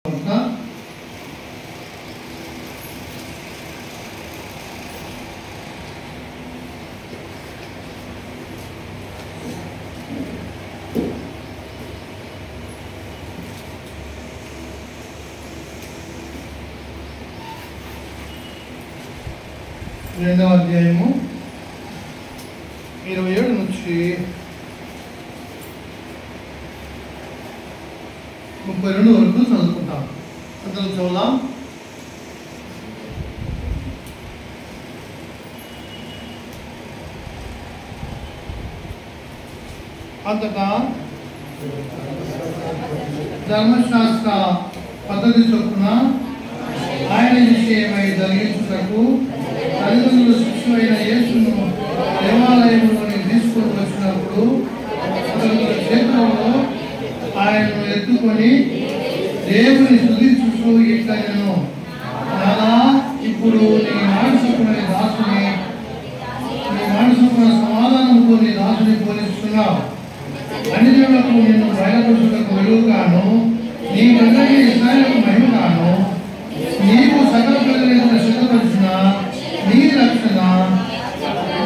రెండవ అధ్యాయము 27 నుంచి 32 వరకు చదువుకుంటాం. అందరం చదువుదాం. అంతటా ధర్మశాస్త్ర పద్ధతి చొప్పున ఆయన విషయమై జరిగించుటకు తల్లిదండ్రుల శిశువైన యేసును దేవాలయంలోని తీసుకొని వచ్చినప్పుడు అతని క్షేత్రంలో ఆయనను ఎత్తుకొని దేవుని స్తుతించుచు ఇట్లనెను, నానా ఇప్పుడు నీ మానసికుని దాసుని సమాధానంతో నీ దాసుని పోలిస్తున్నావు. అన్ని దేవులకు నిన్ను బయలుపరుచుటకు వెలుగుగాను, నీ ప్రజలకి ఇశ్రాయేలుకు మహిమగాను, నీకు సకల ప్రజలను సిద్ధపరిచిన నీ రక్షణ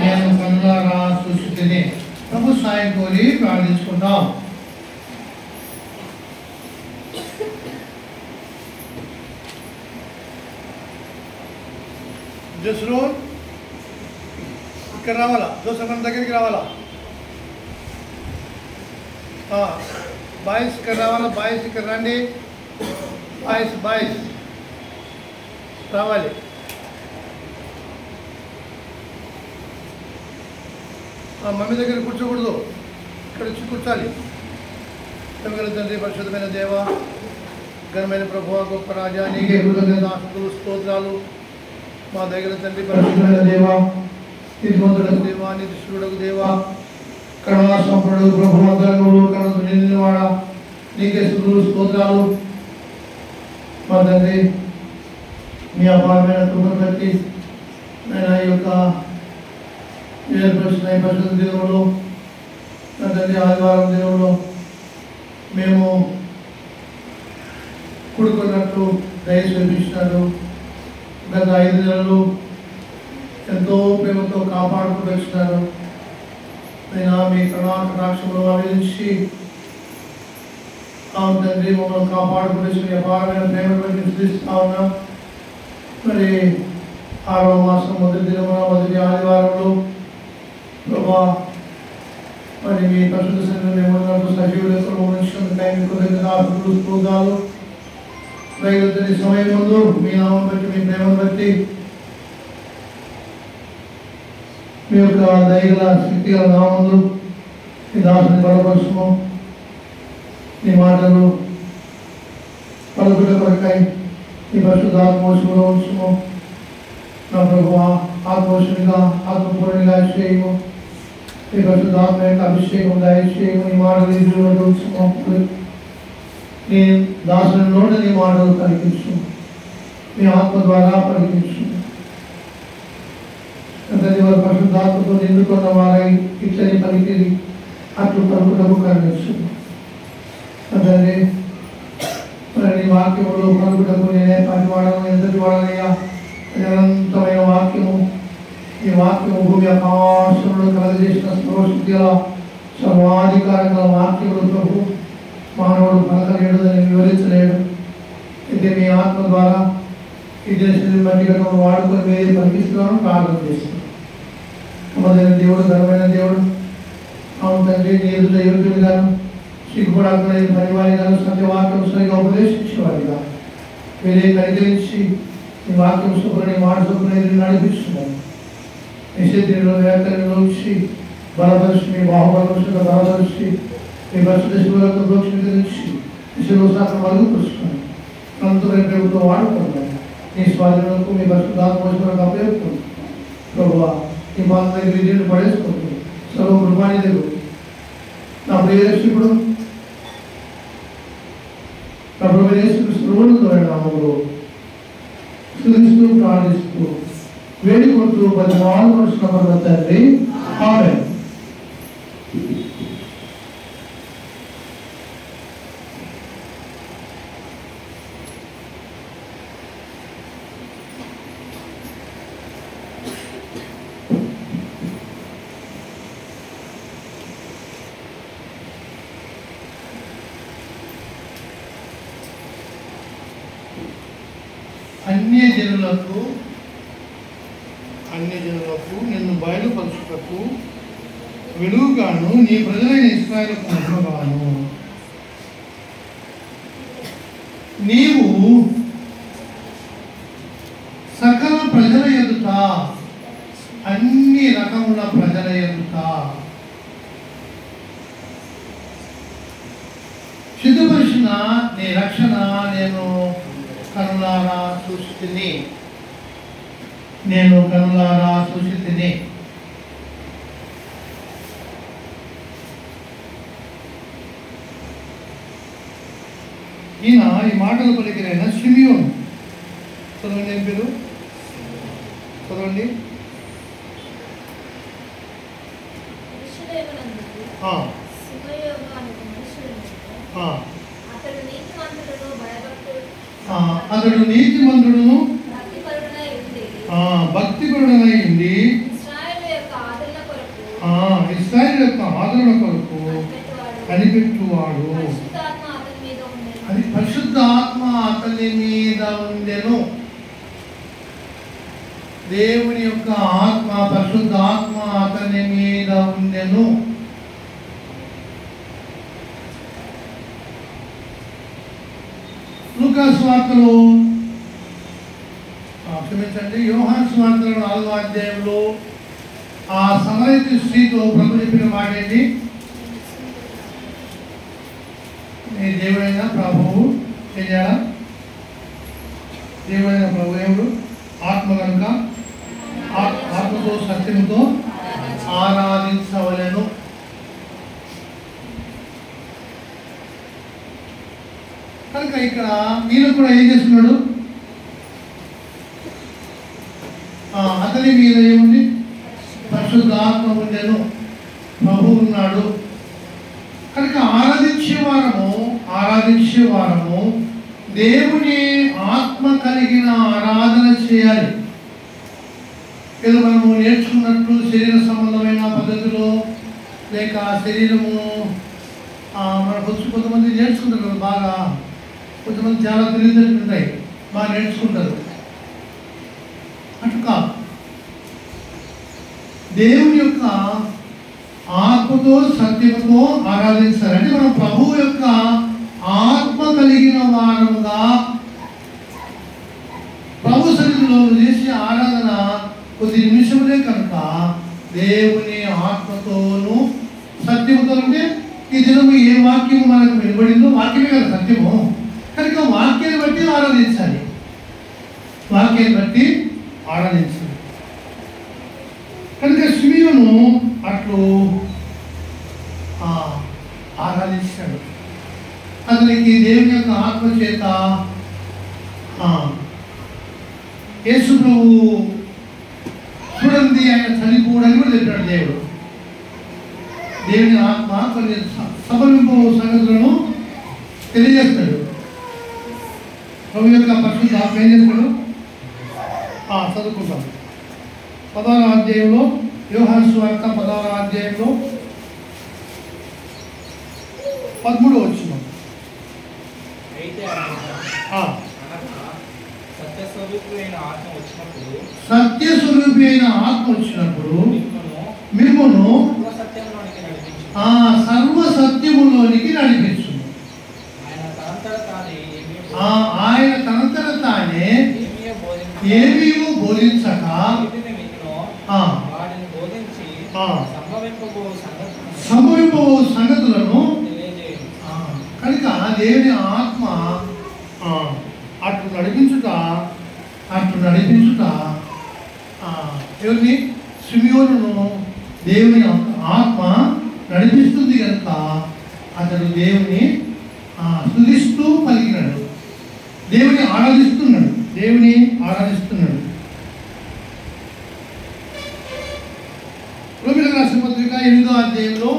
నేను కనులారా చూసుకుని. ప్రభు సాయం కోరి ప్రార్థించుకుంటాం. జస్రో ఇక్కడ రావాలా, జోసఫ్ దగ్గరికి రావాలా, బాయ్స్ ఇక్కడ రావాలా, బాయ్స్ ఇక్కడ రండి, బాయ్స్ రావాలి. మమ్మీ దగ్గర కూర్చోకూడదు, ఇక్కడ వచ్చి కూర్చోాలి. ప్రేమగల తండ్రి, పరిశుద్ధమైన దేవ, ఘనమైన ప్రభువ, గొప్ప రాజా, నీకే కృతజ్ఞతాస్తుతులు స్తోత్రాలు. మా దగ్గర తండ్రి, పరిశుద్ధమైన దేవ, నీతిమంతుడకు దేవ, నీతిశూరుడకు దేవ, కరుణా సంపన్నుడు ప్రభువు, అంతరంగములు కరుణతో నిండినవాడ, నీకే స్తుతులు స్తోత్రాలు. మా తండ్రి, మీ అపారమైన కృపను బట్టి నేను ఈ యొక్క ఏర్పరిచిన పరిశుద్ధ దినములో, నా తండ్రి ఆదివారం దినంలో మేము కూడుకున్నట్టు దయ చూపించినారు. గత 5 నెలలు ఎంతో ప్రేమతో కాపాడుకుంటూ వచ్చినారు. నేను మీ కటాక్షములు ఆవేదించి తండ్రి మమ్మల్ని కాపాడుకుంటూ వచ్చిన అపారమైన ప్రేమను బట్టి స్తుతిస్తా ఉన్నా. మరి 6వ మాసం మొదటి దినమున మొదటి ఆదివారంలో ప్రభా మరి మీ పరిశుద్ధ సన్నిధిలో మేము సజీవులకు కృతజ్ఞతాస్తుతులు స్తోత్రాలు. రైతుని సమయం ముందు మీ నామం బట్టి, మీ ప్రేమను బట్టి, మీ యొక్క దయగల శక్తి గల నామందు మీ దాసుని బలపరుచుము. మీ మాటలు పలుకుల కొరకై మీ పరిశుద్ధాత్మోషములో ఉంచుము. నా ప్రభువా, ఆత్మోషునిగా ఆత్మపూర్ణిగా చేయము. మీ పరిశుద్ధాత్మ యొక్క అభిషేకం దయచేయము. ఈ మాటలు ఎదురు ఉంచుము. నీ దాసుని నోట నీ మాటలు పలికించు, మీ ఆత్మ ద్వారా పలికించు. తండ్రి, వారి పరిశుద్ధాత్మతో నిండుకున్న వారై ఇట్లని పలికి అట్లు పలుకుటకు కరుణించు. తండ్రి, మరి నీ వాక్యములో పలుకుటకు నేనే పనివాడను, ఎంతటి వాడనయ్యా. అనంతమైన వాక్యము, ఈ వాక్యము భూమి ఆకాశంలో కలగజేసిన సర్వశక్తి గల సర్వాధికారం గల వాక్యములు ప్రభు. మానవుడు పలకలేడుదని వివరించలేడు. అయితే మీ ఆత్మ ద్వారా ఈ దేశాన్ని బట్టి వాడుకొని వేరే పలికిస్తున్నాను, ప్రార్థన చేస్తున్నాను. అమ్మదైన దేవుడు, ఘనమైన దేవుడు, అవును తండ్రి, నీ ఎదుట యోగ్యుడు గాను, సిగ్గుపడాలని పనివారి గాను, సత్యవాక్యం సరిగా ఉపదేశించేవారిగా మీరే కనికరించి ఈ వాక్యం శుభ్రని మాట శుభ్రని నడిపిస్తున్నాను. నిశ్చితంలో వ్యాఖ్యలో వచ్చి బలపరిచి, మీ బాహుబలపరుషుల బలపరిచి, మీ పరిశుద్ధ శివులకు ప్రోక్షించి శిశువు శాస్త్రం అడుగుపరుచున్నాను. అనంతమైన ప్రభుత్వం వాడుకుంటాను. నీ స్వాధీనంకు మీ పరిశుద్ధాత్మకు అప్పచెప్తుంది. ప్రభువా, ఈ బాధ దగ్గర విజయం పడేసుకుంటుంది. సర్వ కృపాని దగ్గర నా ప్రియరక్షకుడు నా ప్రభు యేసుక్రీస్తు నామములో స్తుతిస్తూ ప్రార్థిస్తూ వేడుకుంటూ బతిమాలుకొనుచున్నాము తండ్రి. ఆమేన్. అన్యజనులకు నిన్ను బయలుపరచుటకు వెలుగుగాను నీ ప్రజలైన ఇశ్రాయేలుకు మహిమగాను నీవు సకల ప్రజల ఎదుట అన్ని రకముల ప్రజల ఎదుట సిద్ధపరిచిన నీ రక్షణ నేను కనులారా చూసి ఈయన ఈ మాటలు పలికిన షిమియోను. చదవండి, ఏం పేరు? చదవండి. అతడు నీతిమంతుడును భక్తిపరుడనై ఉండి ఇశ్రాయేలు యొక్క ఆదరణ కొరకు కనిపెట్టువాడు. అది పరిశుద్ధాత్మ అతని మీద ఉండెను. దేవుని యొక్క ఆత్మ, పరిశుద్ధాత్మ అతని మీద ఉండెను. లూకా సువార్తలో క్షమించండి, యోహాను సువార్తలో 4వ అధ్యాయంలో ఆ సమరయతు స్త్రీతో ప్రభు చెప్పిన మాట ఏంటి? నీ దేవుడైన ప్రభువు ఏం చేయాలా? దేవుడైన ప్రభు దేవుడు ఆత్మ కనుక ఆత్మతో సత్యముతో ఆరాధించవలెను. కనుక ఇక్కడ ఈయన కూడా ఏం చేస్తున్నాడు? అతని మీద ఏముంది? పరిశుద్ధాత్మ ఉండెను, ప్రభు ఉన్నాడు. కనుక ఆరాధించే వారము దేవుని ఆత్మ కలిగిన ఆరాధన చేయాలి. ఏదో మనము నేర్చుకున్నట్లు శరీర సంబంధమైన పద్ధతిలో లేక శరీరము మన కొంతమంది నేర్చుకుంటారు బాగా, కొంతమంది చాలా తెలివితేటలు ఉంటాయి, బాగా నేర్చుకుంటారు. అటు కాదు, దేవుని యొక్క ఆత్మతో సత్యముతో ఆరాధించాలి. అంటే మనం ప్రభువు యొక్క ఆత్మ కలిగిన వారముగా ప్రభు సన్నిధిలో చేసే ఆరాధన కొద్ది నిమిషములే కనుక దేవుని ఆత్మతోనూ సత్యముతో. అంటే ఈ దినము ఏ వాక్యము మనకు వినబడిందో వాక్యమే కదా సత్యము. కనుక వాక్యాన్ని బట్టి ఆరాధించాలి. కనుక షిమియోను అట్లు ఆరాధించాడు. అతనికి దేవుని యొక్క ఆత్మ చేత యేసు ప్రభు చూడండి ఆయన చనిపోవడానికి కూడా చెప్పాడు. దేవుని ఆత్మ కొన్ని సఫలింపు సంగతులను తెలియజేస్తాడు. ప్రభు యొక్క పరిశుద్ధ ఆత్మ ఏం చేస్తాడు? చదువుకుంటాం. 16వ అధ్యాయంలో యోహాను సువార్త 16వ అధ్యాయంలో 13వ వచనం. సత్యస్వరూపి అయిన ఆత్మ వచ్చినప్పుడు మిమ్మును సర్వ సత్యములోనికి నడిపించును. ఆయన తనంతట తానే ఏమీ బోధించక సంభవింపబో సంగతులను. కనుక దేవుని ఆత్మ అట్లు నడిపించుట ఎవరిని? షిమియోనును దేవుని ఆత్మ నడిపిస్తుంది కనుక అతడు దేవుని స్తుతిస్తూ పలికినాడు, దేవుని ఆరాధిస్తున్నాడు. రోమీయులకు రాసిన పత్రిక 8వ అధ్యాయంలో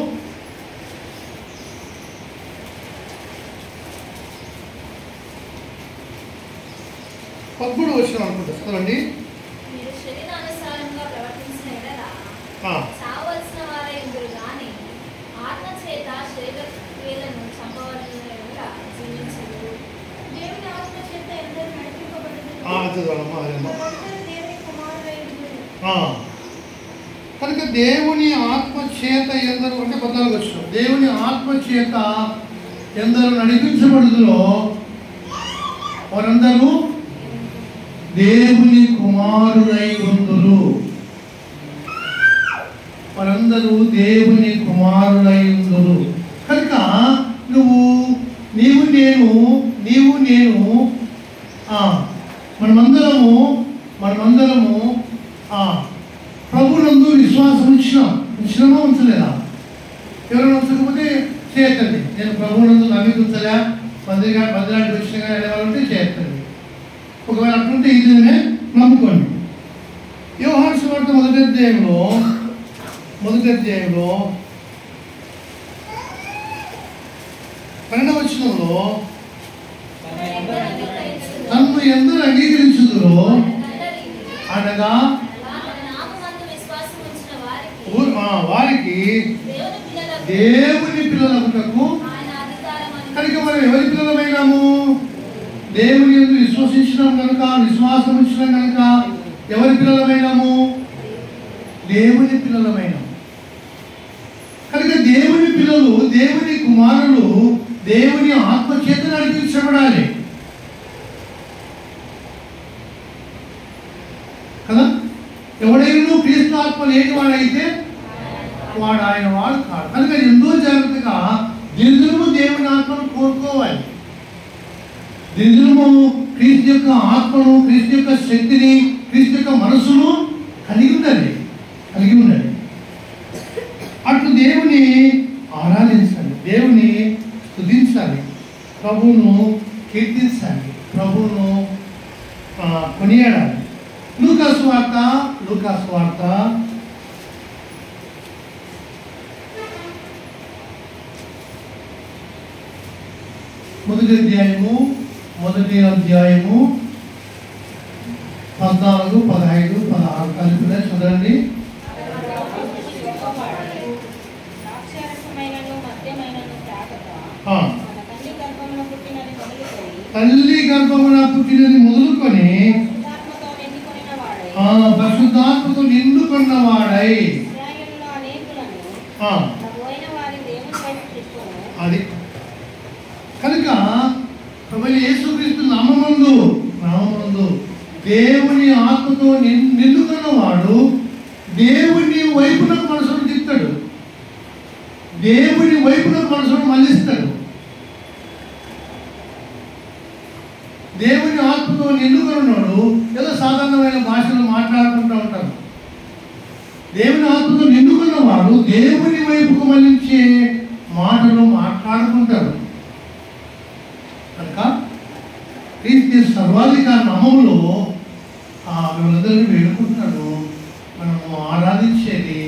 13వ వచనం అనుకుంటా, చదవండి. కనుక దేవుని ఆత్మ చేత ఎందరూ అంటే 14 వచ్చిన దేవుని ఆత్మ చేత ఎందరూ నడిపించబడుదురో వారందరూ దేవుని కుమారులై ఉందురు. వారందరూ దేవుని కుమారులై ఉందురు. కనుక నీవు నేను మనమందరము ప్రభునందు విశ్వాసం ఉంచినామా ఉంచలేదా? ఎవరైనా ఉంచకపోతే చేయొద్దండి. నేను ప్రభునందు నమ్మించలే మందిరానికి వచ్చిన కానీ అనేవాళ్ళంటే చేయొద్దండి. ఒకవేళ అట్లుంటే ఇదినే నమ్ముకోండి. యోహాను సువార్త మొదటి అధ్యాయంలో 12వ వచనంలో తన్ను ఎందరు అంగీకరించుదురో అనగా వారికి దేవుని పిల్లలకు. కనుక మనం ఎవరి పిల్లలమైనాము? దేవుని యందు విశ్వసించినాం కనుక, విశ్వాసం ఉంచినాం కనుక ఎవరి పిల్లలమైనాము? దేవుని పిల్లలమైనాము. కనుక దేవుని పిల్లలు, దేవుని కుమారులు దేవుని ఆత్మ చేత నడిపించబడాలి కదా. ఎవడైనా క్రీస్తు ఆత్మ లేని వాడైతే వాడు ఆయన వాడు కాదు. కనుక ఎంతో జాగ్రత్తగా దినదినము దేవుని ఆత్మను కోరుకోవాలి. దినదినము క్రీస్తు యొక్క ఆత్మను, క్రీస్తు యొక్క శక్తిని, క్రీస్తు యొక్క మనసును కలిగి ఉండాలి. అట్లు దేవుని ఆరాధించాలి, దేవుని స్తుతించాలి, ప్రభువును కీర్తించాలి, ప్రభువును కొనియాడాలి. లూకా సువార్త 1వ అధ్యాయము 14, 15, 16 కలిపిన చూడండి. తల్లి గర్భమున పుట్టినది మొదలుకొని పరిశుద్ధాత్మతో నిండుకున్నవాడై అది. కనుక ప్రభువైన యేసుక్రీస్తు నామమందు దేవుని ఆత్మతో నిండుకున్నవాడు దేవుని వైపునకు మనసును తిప్పుతాడు, దేవుని వైపునకు మనసును మళ్ళిస్తాడు. దేవుని ఆత్మతో నిండుకున్నాడు ఏదో సాధారణమైన భాషలు మాట్లాడుకుంటూ ఉంటారు. దేవుని ఆత్మతో నిండుకున్నవాడు దేవుని వైపుకు మళ్ళించే మాటలు మాట్లాడుకుంటారు. కనుక క్రీస్తు సర్వాధికారి నామములో వీళ్ళందరినీ వేడుకుంటున్నాడు. మనము ఆరాధించేది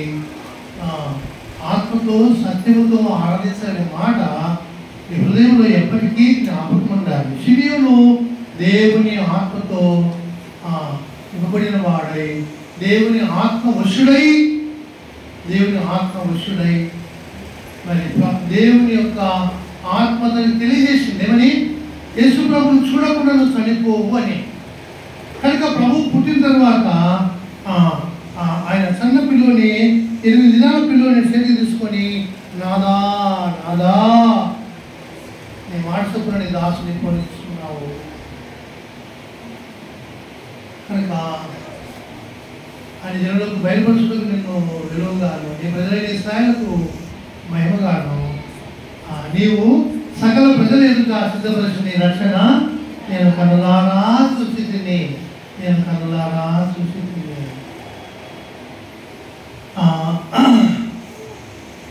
ఆత్మతో సత్యముతో ఆరాధించాలనే మాట ఈ హృదయంలో ఎప్పటికీ జ్ఞాపకం ఉండాలి. శరీరంలో దేవుని ఆత్మతో ఇవ్వబడిన వాడై, దేవుని ఆత్మ వశుడై మరి దేవుని యొక్క ఆత్మని తెలియజేసింది ఏమని? యేసు ప్రభువును చూడకుండా నువ్వు చనిపోవు అని. కనుక ప్రభు పుట్టిన తర్వాత ఆయన సన్న పిల్లోని 8 దినాల పిల్లోని చేతికి తీసుకొని నాదా నీ మాట చొప్పున నీ దాసుని పోనిస్తున్నావు. కనుక ఆయన జనులకు బయలుపరచుటకు నిన్ను విలువగాను, నీ ప్రజలైన ఇశ్రాయేలుకు మహిమగాను, నీవు సకల ప్రజల ఎదుట సిద్ధపరచిన నీ రక్షణ నేను కనులారా చూసి తిని.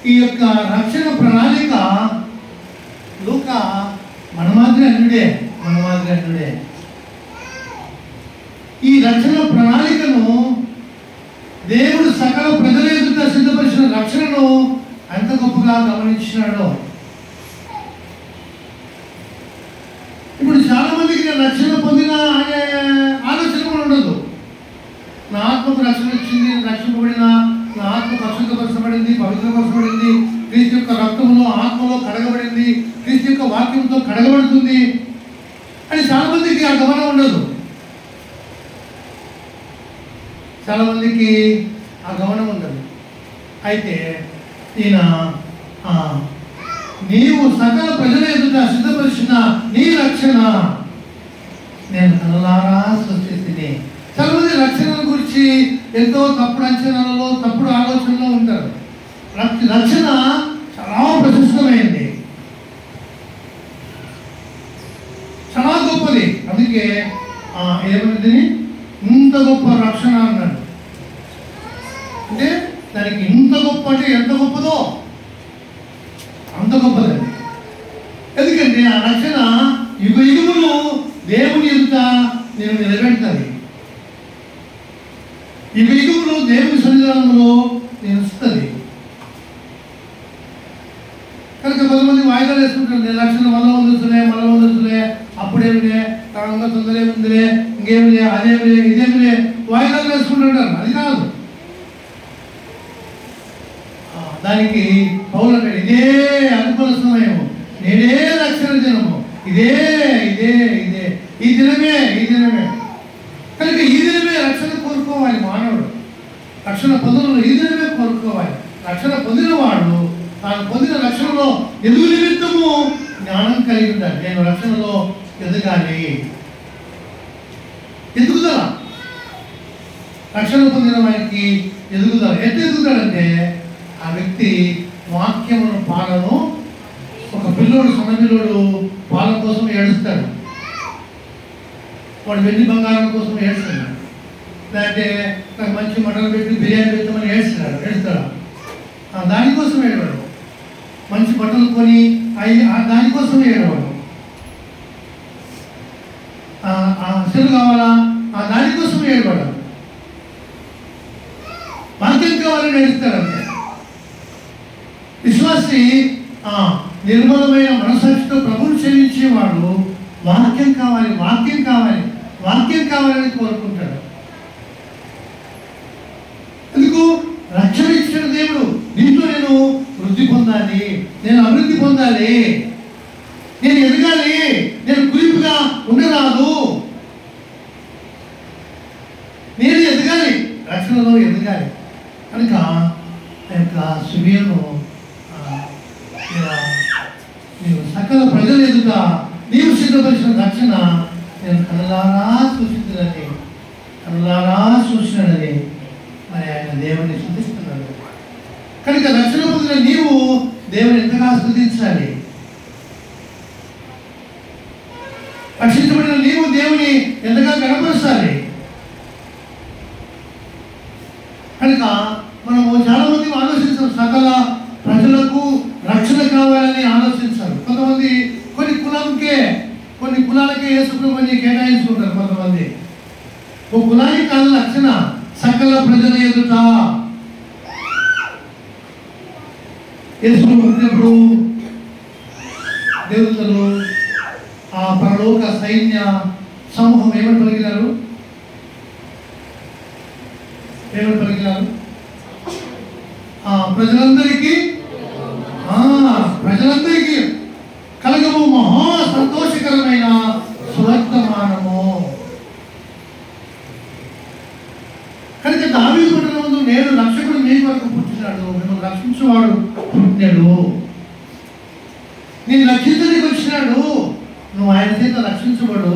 ఈ యొక్క రక్షణ ప్రణాళిక లూకా మన మాదిరి అన్నుడే. ఈ రక్షణ ప్రణాళికను దేవుడు సకల ప్రజల ఎదుట సిద్ధపరిచిన రక్షణను ఎంత గొప్పగా గమనించినాడో. ఇప్పుడు చాలా మందికి నేను రక్షణ పొందిన అనే ఆలోచన కూడా ఉండదు. నా ఆత్మకు రక్షణ వచ్చింది, రక్షింపబడిన, నా ఆత్మ పరిశుద్ధపరచబడింది, పవిత్రపరచబడింది, క్రీస్తు యొక్క రక్తంలో ఆత్మలో కడగబడింది, క్రీస్తు యొక్క వాక్యంతో కడగబడుతుంది అని చాలా మందికి ఆ గమనం ఉండదు. చాలామందికి ఆ గమనం ఉండదు. అయితే ఈయన నీవు సకల ప్రజల ఎదుట సిద్ధపరిచిన నీ రక్షణ నేను కనులారా సృష్టిస్తే. చాలామంది రక్షణ గురించి ఎంతో తప్పుడు అంచనాలలో తప్పుడు ఆలోచనలో ఉంటారు. రక్షణ చాలా ప్రశస్తమైంది, చాలా గొప్పది. అందుకే ఏమైంది ఇంత గొప్ప రక్షణ అన్నాడు. అంటే దానికి ఇంత గొప్ప అంటే ఎంత గొప్పదో అంత గొప్పదండి. ఎందుకంటే ఆ రక్షణ యుగ యుగములు దేవుని ఎదుట నేను నిలబెడతాను. యుగ యుగములు దేవుని సన్నిధానంలో నేను ఇస్తుంది. కనుక కొంతమంది వాయిదాలు వేసుకుంటారు. నేను రక్షణ మళ్ళీ వందొచ్చులే అప్పుడేమిలే తరంగా తొందరేముందిలే ఇంకేమిలే అదేమిలే ఇదేమిలే వాయిదాలు వేసుకుంటుంటారు. అది కాదు. దానికి పౌలు అంటాడు ఇదే అనుకూల సమయము, నేనే రక్షణ దినము, ఇదే ఇదే ఇదే ఈ దినమే కనుక ఈ దినమే రక్షణ కోరుకోవాలి. మానవుడు రక్షణ పొందడంలో ఈ దినమే కోరుకోవాలి. రక్షణ పొందినవాడు తాను పొందిన రక్షణలో ఎదుగు నిమిత్తము జ్ఞానం కలిగి ఉంటాడు. నేను రక్షణలో ఎదగాలి. ఎదుగుదల రక్షణ పొందిన వారికి ఎదుగుదల. ఎట్లా ఎదుగుతాడంటే ఆ వ్యక్తి వాక్యమును పాలను. ఒక పిల్లోడు సన్న పిల్లోడు పాల కోసం ఏడుస్తాడు. వాడు వెండి బంగారం కోసం ఏడుస్తాడు. లేదంటే మంచి మటన్ పెట్టి బిర్యానీ పెట్టమని ఏడుస్తాడు. దానికోసం ఏడవాడు. మంచి బట్టలు కొని దానికోసం ఏడవాడు. సెలు కావాలా దానికోసం ఏడవాడు. వాక్యం కావాలని ఏడుస్తాడు. అంతే. విశ్వాసి నిర్మలమైన మనసాక్షితో ప్రభువును సేవించేవాడు వాక్యం కావాలని కోరుకుంటాడు. ఎందుకు? రక్షణ ఇచ్చిన దేవుడు దీంట్లో నేను వృద్ధి పొందాలి, నేను అభివృద్ధి పొందాలి, నేను ఎదగాలి, నేను కురింపుగా ఉండరాదు, నేను ఎదగాలి, రక్షణలో ఎదగాలి. కనుక ఆ యొక్క సువియను నీవు సకల ప్రజల ఎదుట నీవు సిద్ధపరిచిన రక్షణ నేను కనులారా చూసినాడని మరి ఆయన దేవుని స్తుతిస్తున్నాడు. కనుక రక్షణ పొందిన నీవు దేవుని ఎంతగా స్తుతించాలి. రక్షించబడిన నీవు దేవుని ఎంతగా గణపరచాలి. కనుక మనము చాలా మంది ఆలోచిస్తాం సకల ప్రజలకు రక్షణ కావాలని ఆలోచించారు. కొంతమంది కొన్ని కులాలకే యేసుప్రభుని కేటాయించుకుంటారు. కొంతమంది ఒక కులానికి కాదు రక్షణ, సకల ప్రజల ఎదుట. యేసు పుట్టినప్పుడు దేవతలు ఆ పరలోక సైన్య సమూహం ఏమని పలికినారు? ప్రజలందరికీ కలగము మహా సంతోషకరమైన సువర్తమానము. కనుక దావీదు పట్టణం ముందు నేడు రక్షకుడు మీ వరకు పుట్టినాడు, మిమ్మల్ని రక్షించేవాడు పుట్టినాడు, నేను రక్షించడానికి వచ్చినాడు, నువ్వు ఆయన చేత రక్షించబడు.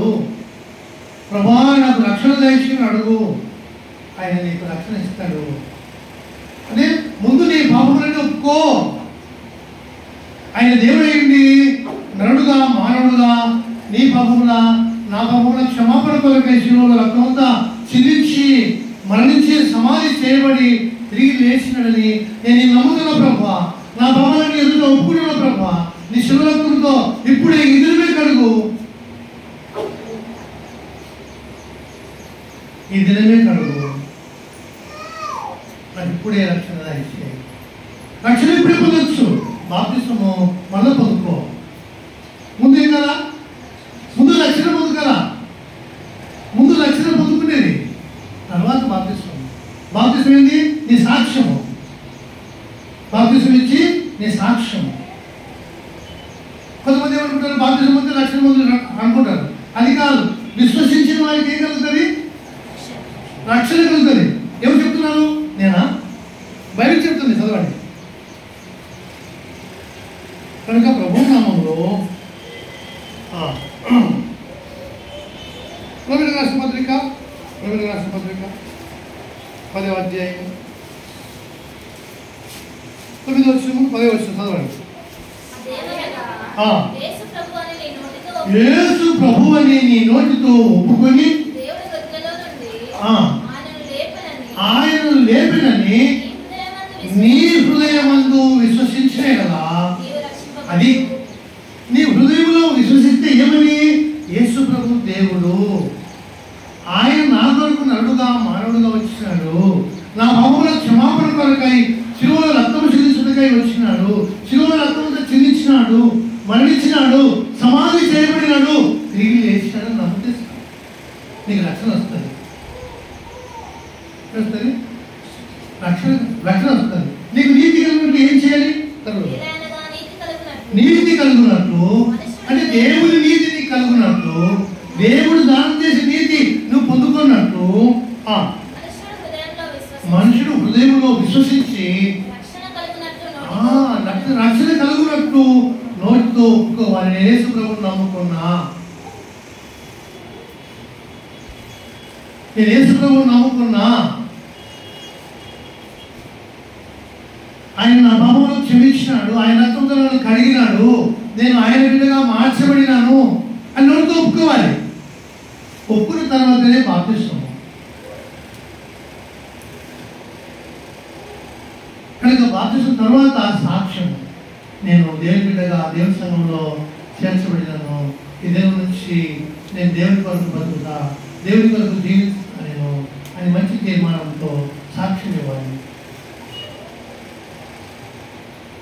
ప్రభా నాకు రక్షణ దయచేయని అడుగు, ఆయన నీకు రక్షణ ఇస్తాడు. అదే ముందు నీ పాపములను ఒప్పుకో. ఆయన దేవుడు ఏంటి? నరుడుగా మానవుడుగా నీ పాపముల నా పాపముల క్షమాపణ కొరకై శిలువలో రక్తమంతా చిందించి మరణించి సమాధి చేయబడి తిరిగి లేచినాడని నేను నమ్ముతున్న ప్రభువా, నా పాపాలను ఎదుట ఒప్పుకున్న ప్రభువా, నీ శిలువ రక్తంతో ఇప్పుడే ఇదిమే కడుగు, ఈ దినమే కడుగు, నాకు ఇప్పుడే రక్షణ ఇచ్చే. రక్షణ ఇప్పుడే పొందొచ్చు, బాప్తిస్మము మళ్ళీ పొందుకో. ముందు ఏం కదా, ముందు రక్షణ పొందు కదా, ముందు రక్షణ పొందుకునేది, తర్వాత బాప్తిస్మం. బాప్తిస్మం ఏంది? నీ సాక్ష్యము. బాప్తిస్మం ఇచ్చి నీ సాక్ష్యము. కొంతమంది ఏమనుకుంటారు? బాప్తిస్మం పొంది రక్షణ పొంది అనుకుంటారు. అది కాదు. విశ్వసించిన వారికి ఏం కలుగుతుంది? రక్షణ కలుగుతుంది. రోమీయులకు రాసిన పత్రిక 10వ అధ్యాయం 9వ వచనం 10వ వచనం చదవండి. యేసు ప్రభు అని నీ నోటితో ఒప్పుకొని ఆయనను లేపినని నీ హృదయమందు విశ్వసించే కదా. అది నీ హృదయంలో విశ్వసిస్తే ఏమని? యేసు ప్రభు దేవుడు, ఆయన నా కొరకు నరుడుగా మానవుడుగా వచ్చినాడు, నా పాపముల క్షమాపణ కొరకై శిలువలో రక్తము చిందించుటకై వచ్చినాడు, శిలువలో రక్తముతో చిందించినాడు, మరణించినాడు, సమాధి చేయబడినాడు, తిరిగి లేచినాడు నమ్మితే నీకు రక్షణ వస్తుంది. రక్షణ వస్తుంది. నీకు నీతి కలిగినట్టు ఏం చేయాలి? నీతి కలుగునట్టు అంటే దేవుడి నీతి నీకు కలుగునట్టు, దేవుడు దానం చేసే నీతి నువ్వు పొందుకున్నట్టు మనుషుడు హృదయంలో విశ్వసించి రక్షణ కలుగునట్టు నోటితో ఒప్పుకోవాలి. యేసు ప్రభువుని నమ్ముకున్నా, నేను యేసు ప్రభువుని నమ్ముకున్నా, ఆయన నా పాపములను క్షమించినాడు, ఆయన రక్తంతో నన్ను కడిగినాడు, నేను ఆయన బిడ్డగా మార్చబడినాను అని నోటితో ఒప్పుకోవాలి. ఒప్పుకున్న తర్వాతనే బాప్తిస్మం. కనుక బాప్తిస్మం తర్వాత సాక్ష్యం, నేను దేవుని బిడ్డగా దేవుని సంఘంలో చేర్చబడినాను, ఈ దేవుని నుంచి నేను దేవుని కొరకు బతుకుతా, దేవుని కొరకు జీవిస్తా నేను అని మంచి తీర్మానంతో సాక్ష్యం ఇవ్వాలి.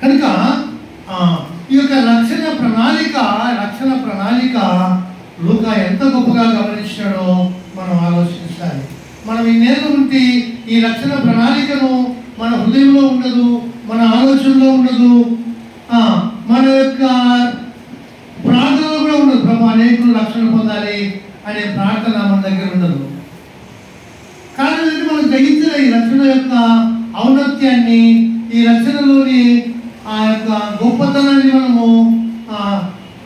కనుక ఈ యొక్క రక్షణ ప్రణాళిక లూకా ఎంత గొప్పగా గమనించాడో మనం ఆలోచించాలి. మనం ఇన్నేళ్ళ నుండి ఈ రక్షణ ప్రణాళికను మన హృదయంలో ఉండదు, మన ఆలోచనలో ఉండదు, మన యొక్క ప్రార్థనలో కూడా ఉండదు. ప్రభు అనేకులు రక్షణ పొందాలి అనే ప్రార్థన మన దగ్గర ఉండదు. కానీ మనం గ్రహించిన ఈ రక్షణ యొక్క ఔన్నత్యాన్ని, ఈ రక్షణలోని ఆ యొక్క గొప్పతనాన్ని మనము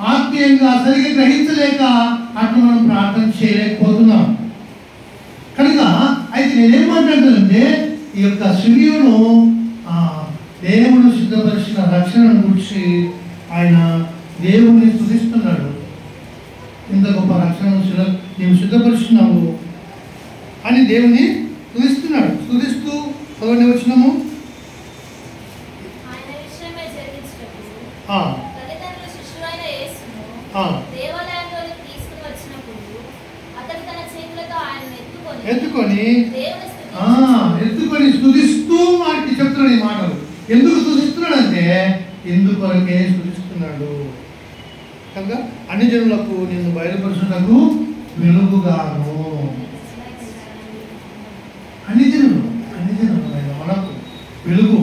ఆత్మీయంగా సరిగ్గా గ్రహించలేక అటు మనం ప్రార్థన చేయలేకపోతున్నాం. కనుక అయితే నేనేం మాట్లాడుతానంటే ఈ యొక్క సిమియోను దేవుడు సిద్ధపరిచిన రక్షణను గురించి ఆయన దేవుడిని స్తుతిస్తున్నాడు. ఇంత గొప్ప రక్షణను నీవు సిద్ధపరుస్తున్నావు అని దేవుని స్తుతిస్తున్నాడు. స్తుతిస్తూ 11వ వచనము, ఎత్తుకొని స్తుతిస్తూ మనకి చెప్తున్నాడు ఈ మాటలు. ఎందుకు స్తుతిస్తున్నాడు అంటే ఎందుకొరకే స్తుతిస్తున్నాడు. కనుక అన్ని జనులకు నిన్ను బయలుపరచుటకు వెలుగుగాను, అన్ని జనులు మనకు వెలుగు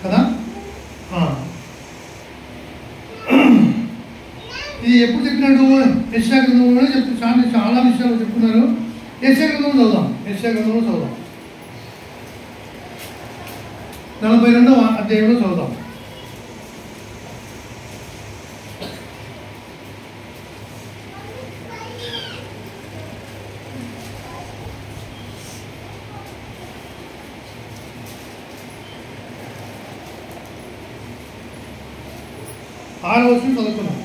కదా. ఇది ఎప్పుడు చెప్పినాడు? యెషయా గ్రంథంలో చాలా విషయాలు చెప్తున్నారు. యెషయా గ్రంథంలో చదువుదాం. 42వ అధ్యాయంలో చదువుదాం. ఆరో వచనం చదువుకున్నాం.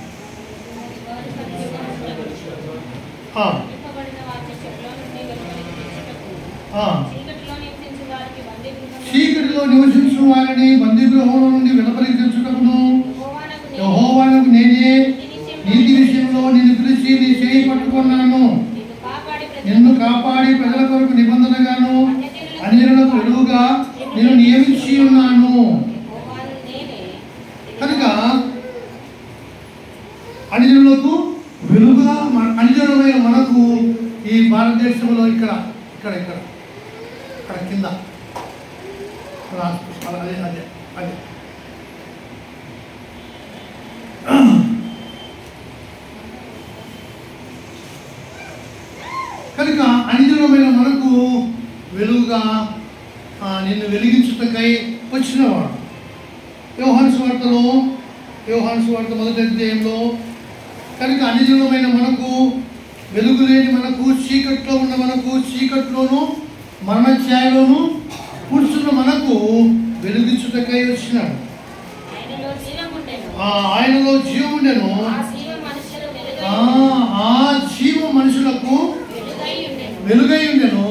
చీకటిలో నివసించు వారిని బందీగృహంలో నుండి వెలుపలించుటకును యెహోవానకు నేనే నీతి విషయంలో నిన్ను పిలిచి నీ చేయి పట్టుకున్నాను, నిన్ను కాపాడి ప్రజల కొరకు నిబంధనగాను అన్యులకు వెలుగుగా నేను నియమించి ఉన్నాను. కనుక అన్యులకు వెలుగుగా అన్యులమైన మనకు ఈ భారతదేశంలో ఇక్కడ కింద అదే అదే అదే కనుక అన్యులమైన మనకు వెలుగుగా నిన్ను వెలిగించుటకై వచ్చినవాడు. యోహాను సువార్త 1వ అధ్యాయంలో కనుక అన్యజనులమైన మనకు వెలుగు లేని మనకు, చీకట్లో ఉన్న మనకు, చీకట్లోను మరణ ఛాయలోను కూర్చున్న మనకు వెలుగిచ్చుటకై వచ్చినాడు. ఆయనలో జీవం ఉండెను, ఆ జీవం మనుషులకు వెలుగై ఉండెను.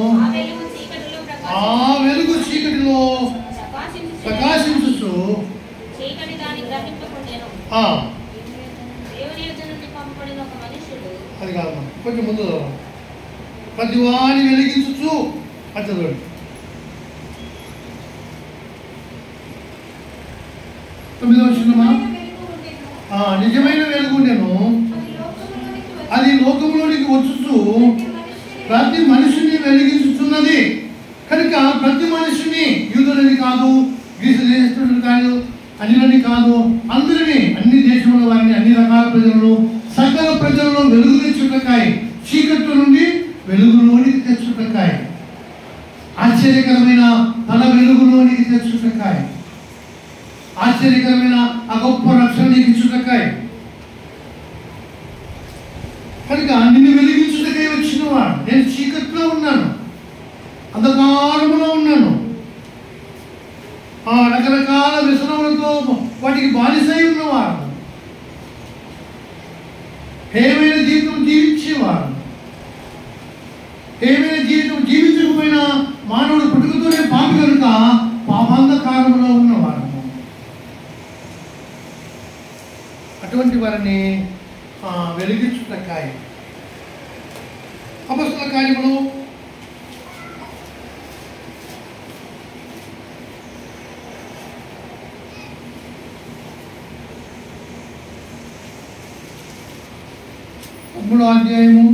ఆ వెలుగు చీకటిలో ప్రకాశించు. అది కాదు, కొంచెం ముందు ప్రతి వాణి వెలిగించు అచ్చడు. తొమ్మిదవ వచనమా, నిజమైన వెలుగు ఉండెను, అది లోకంలోనికి వచ్చుచు ప్రతి మనిషిని వెలిగించుతున్నది. కనుక ప్రతి మనిషిని, యూదులని కాదు, గ్రీసు దేశస్తులు కాదు, అన్యులని కాదు, అందరినీ, అన్ని దేశముల వారిని, అన్ని రకాల ప్రజలను, సకల ప్రజలను వెలుగు తెచ్చుటకాయ, చీకట్ల నుండి వెలుగులోనికి తెచ్చుటకాయ, ఆశ్చర్యకరమైన తన వెలుగులోనికి తెచ్చుటకాయ, ఆశ్చర్యకరమైన ఆ గొప్ప రక్షణ నీకు ఇచ్చుటకాయ. కనుక నిన్ను వెలిగించుటకై వచ్చినవాడు. నేను చీకట్లో ఉన్నాను, అంధకారములో ఉన్నాను, రకరకాల వ్యసనములతో వాటికి బానిసై ఉన్నవాడు, ఏమైనా జీవితం జీవించేవాడు. ఏమైనా జీవితం జీవించకపోయినా మానవుడు పుట్టుకతోనే పాపి కనుక పాపాంధకారంలో ఉన్నవాడు. అటువంటి వారిని వెలిగించుటకాయ. అపొస్తలుల కార్యములు 13వ అధ్యాయము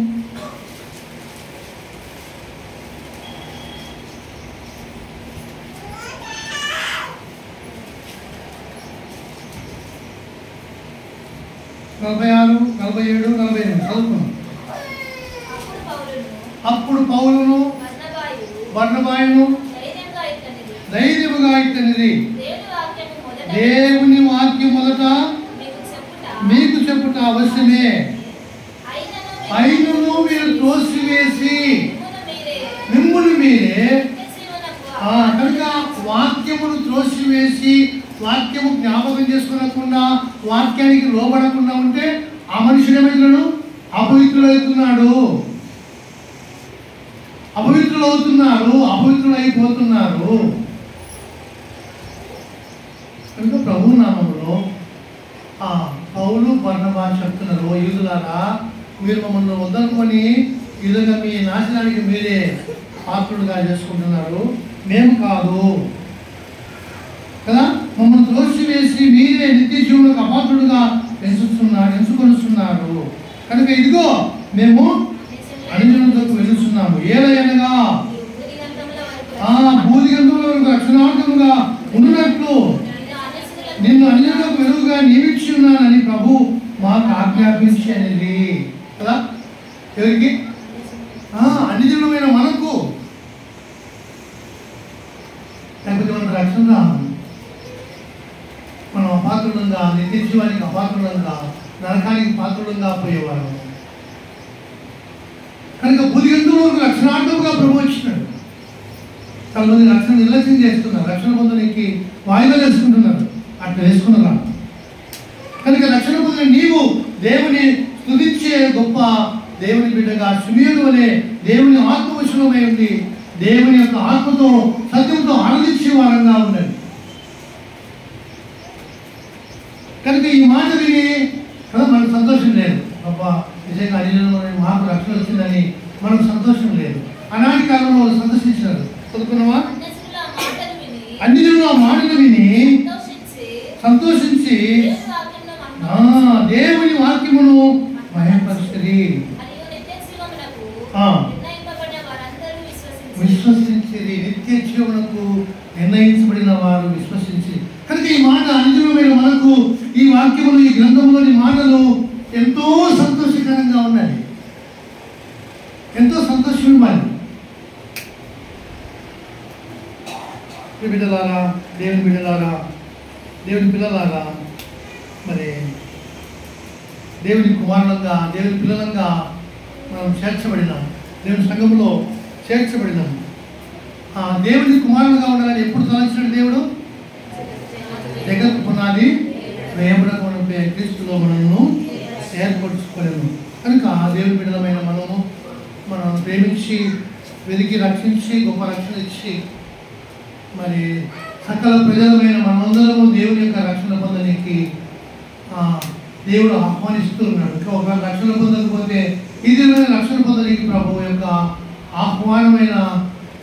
46, 47, 48 చదువుకున్నాం. అప్పుడు పౌలును బర్నబాయును ధైర్యముగా ఇత్తనిది, దేవుని వాక్యం మొదట మీకు చెప్పుట అవశ్యమే, అయినను మీరు త్రోసివేసి మిమ్మును మీరే. కనుక వాక్యమును త్రోసివేసి, వాక్యము జ్ఞాపకం చేసుకోకుండా, వాక్యానికి లోబడకుండా ఉంటే ఆ మనుషుడు ఏమైతున్నాడు? అపవిత్రులవుతున్నాడు, అపవిత్రులైపోతున్నారు. కనుక ప్రభు నామములో పౌలు బర్నబా చెప్తున్నారు, ఓ యూదులారా, మీరు మమ్మల్ని వద్దనుకొని ఈ విధంగా మీ నాశనానికి మీరే పాత్రులుగా చేసుకుంటున్నారు, మేము కాదు కదా. మమ్మల్ని త్రోసివేసి మీరే నిత్య జీవులకు అపాత్రుడుగా ఎంచుకొనిస్తున్నారు. కనుక ఇదిగో మేము అన్యజనులకు వెలుస్తున్నాము. ఏలయనగా భూదిగంధముల వరకు రక్షణార్థముగా ఉన్నట్లు నిన్ను అన్యజనులకు వెలుగుగా నియమించి ఉన్నానని ప్రభు మాకు ఆజ్ఞాపించేది కదా. ఎవరికి? అన్యజనులమైన మనకు. లేకపోతే మనకు రక్షణ రాదు. మనం అపాత్రులంగా, నిత్య జీవానికి అపాత్రులంగా, నరకానికి పాత్రులంగా పోయేవారు. కనుక భూదిగంధముల వరకు రక్షణార్థముగా ప్రభు వచ్చినాడు. చాలా మంది రక్షణ నిర్లక్ష్యం చేస్తున్నారు, రక్షణ పొందడానికి వాయిదా వేసుకుంటున్నారు. అట్లా వేసుకున్నారా? కనుక రక్షణ పొందిన నీవు దేవుని స్తుతించే గొప్ప దేవుని బిడ్డగా సుమీయుడు వలె దేవుని ఆత్మవశమై ఉంది, దేవుని యొక్క ఆత్మతో సత్యంతో ఆనందించే వారంగా ఉన్నది. కనుక ఈ మాట విని కదా మనకు సంతోషం లేదు. అబ్బా నిజంగా అన్యజనులు మాకు రక్షణ వచ్చిందని మనకు సంతోషం లేదు. ఆనాటి కాలంలో వాళ్ళు సంతోషించినారు. చదువుకున్నావా? అన్యజనులు ఆ మాటలు విని సంతోషించి దేవుని వాక్యమును మహిమపరిచిరి, విశ్వసించిరి. నిత్య జీవమునకు నిర్ణయించబడిన వారు విశ్వసించి. కనుక ఈ మాట అన్యజనులమైన మనకు ఈ వాక్యములు, ఈ గ్రంథంలోని మాటలు ఎంతో సంతోషకరంగా ఉన్నాయి, ఎంతో సంతోషం ఇవ్వాలి. బిడ్డలారా, దేవుని బిడ్డలారా, దేవుని పిల్లలారా, మరి దేవుని కుమారులంగా, దేవుని పిల్లలంగా మనం చేర్చబడినాం, దేవుని సంఘంలో చేర్చబడినాం. దేవుని కుమారుడుగా ఉండాలని ఎప్పుడు తలంచాడు దేవుడు? జగత్ పునాది వేయబడకుండా క్రీస్తులో మనల్ని ఏర్పరచుకోలేము. కనుక దేవుని బిడ్డలమైన మనం ప్రేమించి వెతికి రక్షించి గొప్ప రక్షణ ఇచ్చి మరి సకల ప్రజలమైన మనమందరము దేవుని యొక్క రక్షణ పొందడానికి దేవుడు ఆహ్వానిస్తూ ఉన్నాడు. ఒక రక్షణ పొందకపోతే ఈ దినమైన రక్షణ పొందడానికి ప్రభువు యొక్క ఆహ్వానమైన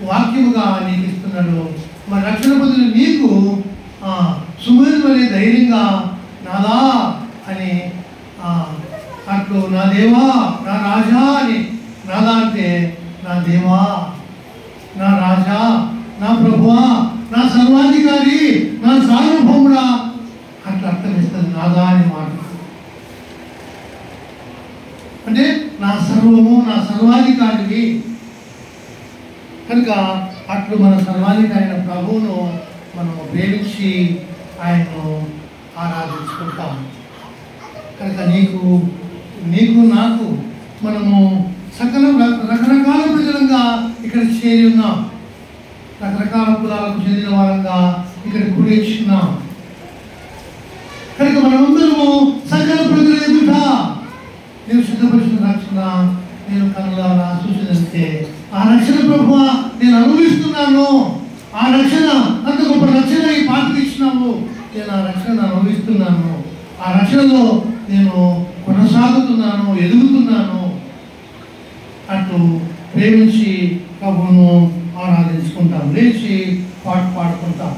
వాక్యముగా నీకు ఇస్తున్నాడు. మరి రక్షణ పొందిన నీకు సుమేధ వలె ధైర్యంగా నాదా అని అట్లు నా దేవా నా రాజా అని, నాదా అంటే నా దేవా నా రాజా నా ప్రభువా నా సర్వాధికారి నా సార్వభౌముడా అట్లా అర్థమిస్తుంది నాదా అని మాట. అంటే నా సర్వము నా సర్వాధికారివి. కనుక అట్లు మన సర్వాధికారి అయిన ప్రభువును మనం ప్రేమించి ఆయన్ను ఆరాధించుకుంటాం. కనుక నీకు నాకు మనము సకల రకరకాల ప్రజలంగా ఇక్కడ చేరి ఉన్నాం. రకరకాల కులాలకు చెందిన వారంగా ఇక్కడ కూర్చున్నాం. కనుక మనమందరము సకల ప్రజల ఎదుట నేను సిద్ధపరిచిన రక్షణ నేను కనులారా చూసినంతే ఆ రక్షణ ప్రభువా నేను అనుభవిస్తున్నాను. ఆ రక్షణ అంత గొప్ప రక్షణ ఈ పాటకు ఇచ్చినావు. నేను ఆ రక్షణ అనుభవిస్తున్నాను. ఆ రక్షణలో నేను కొనసాగుతున్నాను, ఎదుగుతున్నాను. అటు ప్రేమించి ప్రభువును ఆరాధించుకుంటాం, లేచి పాడుకుంటాం.